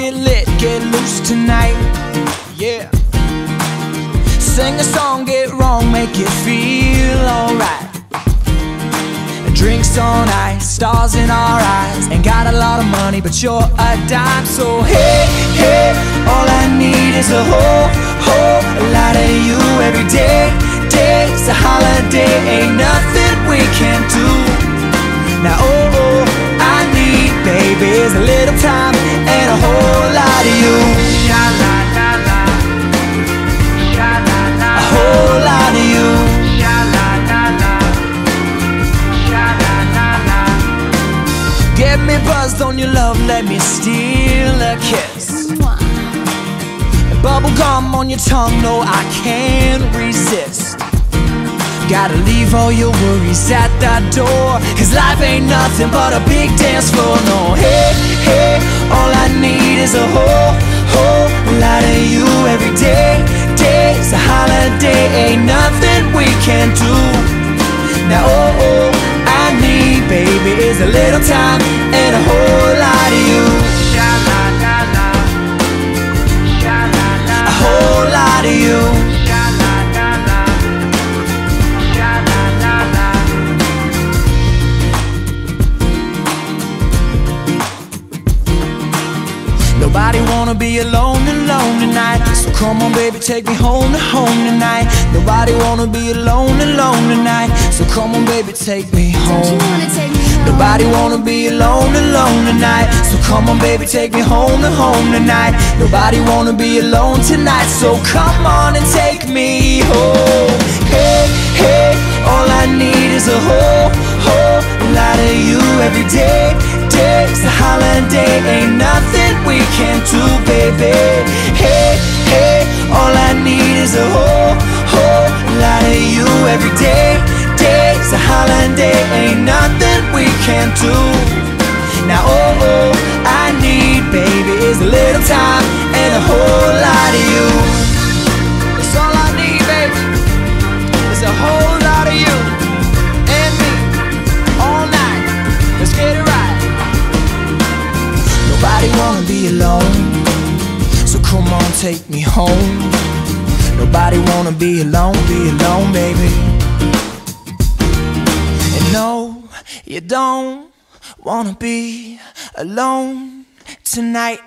get lit, get loose tonight. Yeah. Sing a song, get wrong, make it feel alright. Drinks on ice, stars in our eyes. Ain't got a lot of money, but you're a dime. So hey, hey, all I need is a whole lot of you every day. Day's a holiday, ain't nothing we can't do. Now oh, I need, baby, is a little time and a whole lot of you. Sha-la-la-la, sha-la-la-la, a whole lot of you. Sha-la-la-la, sha-la-la-la. Get me buzzed on your love, let me steal a kiss. Bubble gum on your tongue, no, I can't resist. Gotta leave all your worries at the door, cause life ain't nothing but a big dance floor. No, hey, hey, all I need is a whole lot of you every day. Day's a holiday, ain't nothing we can't do. Now oh, I need, baby, is a little time and a whole lot of you. Sha-la-la-la, sha-la-la-la, a whole lot of you. Sha-la-la-la, sha-la-la-la. Nobody wanna be alone tonight. So come on baby, take me home tonight. Nobody wanna be alone tonight. So come on baby, take me home. Don't you wanna take me home? Nobody wanna be alone tonight. So come on baby, take me home tonight. Nobody wanna be alone tonight. So come on and take me home. Hey, hey, all I need is a whole lot of you every day. Day's a holiday, ain't nothing we can't do, baby. Hey, hey, all I need is a whole lot of you every day. Day's a holiday, ain't nothing we can't do. Now oh, I need, baby, is a little time and a whole lot of you. That's all I need, baby, is a whole lot of you and me all night. Let's get it right. Nobody wanna be alone, so come on, take me home. Nobody wanna be alone, baby. And no, you don't wanna be alone tonight.